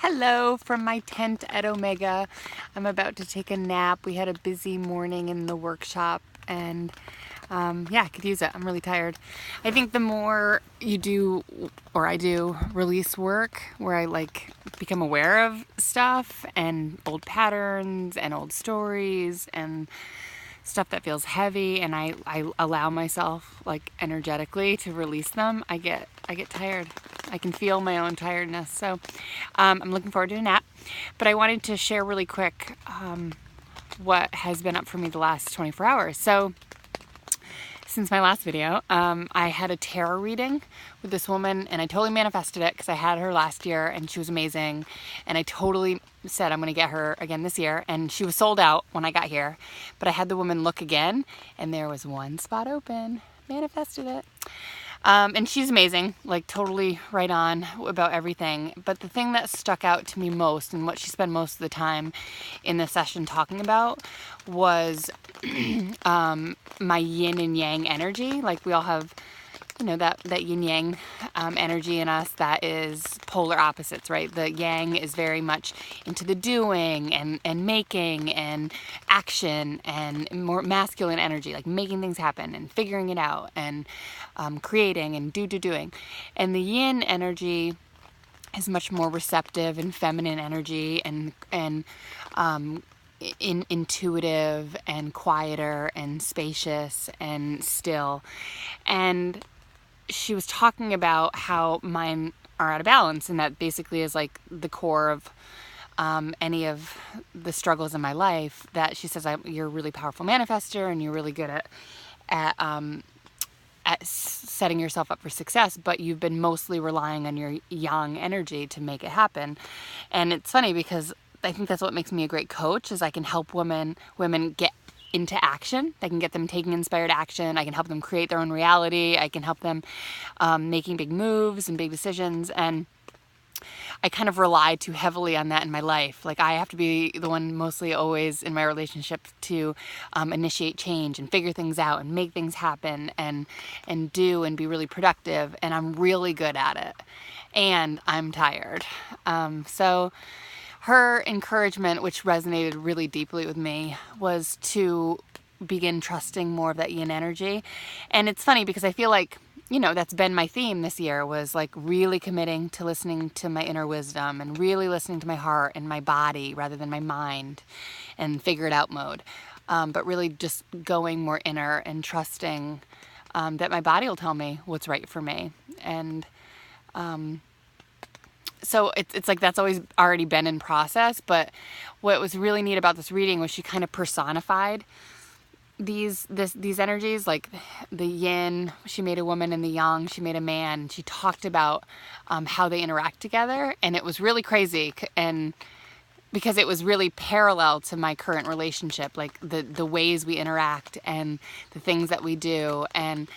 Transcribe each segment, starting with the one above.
Hello from my tent at Omega. I'm about to take a nap. We had a busy morning in the workshop and yeah, I could use it. I'm really tired. I think the more you do, or I do, release work where I become aware of stuff and old patterns and old stories and stuff that feels heavy, and I allow myself energetically to release them, I get tired. I can feel my own tiredness. So I'm looking forward to a nap. But I wanted to share really quick what has been up for me the last 24 hours. So since my last video, I had a tarot reading with this woman, and I totally manifested it because I had her last year and she was amazing, and I totally said I'm going to get her again this year, and she was sold out when I got here, but I had the woman look again and there was one spot open. Manifested it. And she's amazing, totally right on about everything. But the thing that stuck out to me most, and what she spent most of the time in the session talking about, was my yin and yang energy. We all have, that yin yang energy in us that is polar opposites, right? The yang is very much into the doing and making and action, and more masculine energy, making things happen and figuring it out and creating and doing. And the yin energy is much more receptive and feminine energy and intuitive and quieter and spacious and still. And she was talking about how mine are out of balance, and that basically is the core of any of the struggles in my life. That she says, you're a really powerful manifester and you're really good at setting yourself up for success, but you've been mostly relying on your yang energy to make it happen. And it's funny because I think that's what makes me a great coach, is I can help women get into action. I can get them taking inspired action. I can help them create their own reality. I can help them making big moves and big decisions. And I kind of rely too heavily on that in my life. I have to be the one mostly always in my relationship to initiate change and figure things out and make things happen and do and be really productive. And I'm really good at it. And I'm tired. So her encouragement, which resonated really deeply with me, was to begin trusting more of that yin energy. And it's funny because I feel that's been my theme this year, was really committing to listening to my inner wisdom and really listening to my heart and my body rather than my mind and figure it out mode. But really just going more inner and trusting that my body will tell me what's right for me. And so it's that's always already been in process. But what was really neat about this reading was she kind of personified these energies, the yin, she made a woman, and the yang, she made a man. She talked about how they interact together, and it was really crazy, and because it was really parallel to my current relationship, the ways we interact and the things that we do. And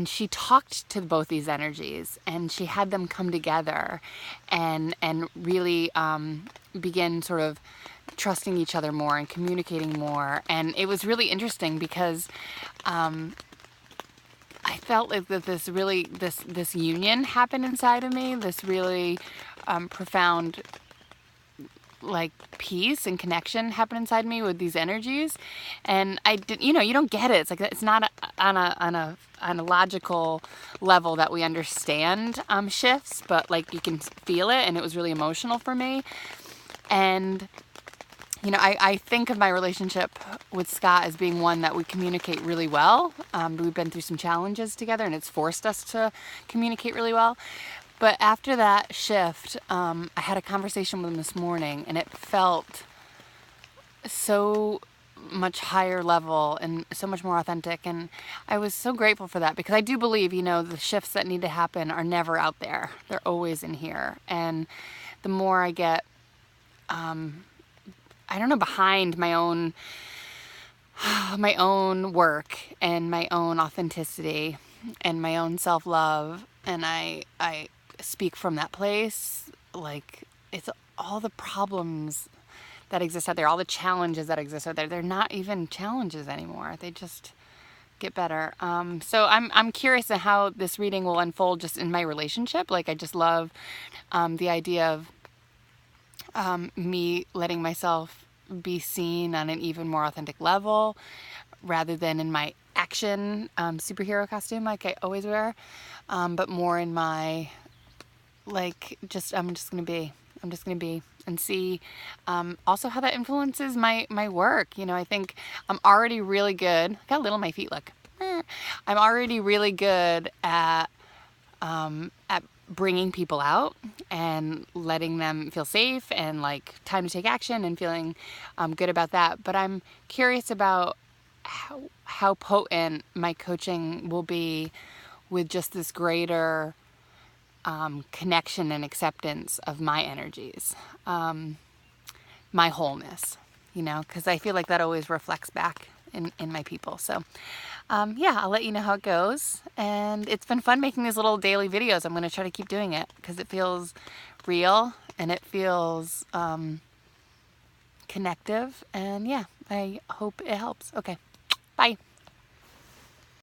she talked to both these energies, and she had them come together and really begin sort of trusting each other more and communicating more. And it was really interesting because I felt that this union happened inside of me, this really profound peace and connection happened inside me with these energies. And I did, you don't get it. It's not on a logical level that we understand shifts, but you can feel it, and it was really emotional for me. And I think of my relationship with Scott as being one that we communicate really well. We've been through some challenges together, and it's forced us to communicate really well. But after that shift, I had a conversation with him this morning, and it felt so much higher level and so much more authentic. And I was so grateful for that, because I do believe, the shifts that need to happen are never out there. They're always in here. And the more I get, behind my own work and my own authenticity and my own self-love, and I speak from that place, it's all the problems that exist out there, all the challenges that exist out there, they're not even challenges anymore. They just get better. So I'm curious of how this reading will unfold just in my relationship. Like, I just love the idea of me letting myself be seen on an even more authentic level rather than in my action superhero costume like I always wear, but more in my, like, I'm just gonna be and see also how that influences my work. You know, I think I'm already really good. Look how little my feet look. I'm already really good at bringing people out and letting them feel safe and like time to take action and feeling good about that. But I'm curious about how potent my coaching will be with just this greater connection and acceptance of my energies, my wholeness, you know, because I feel like that always reflects back in my people. So yeah, I'll let you know how it goes. And it's been fun making these little daily videos. I'm going to try to keep doing it because it feels real and it feels connective. And yeah, I hope it helps. Okay, bye.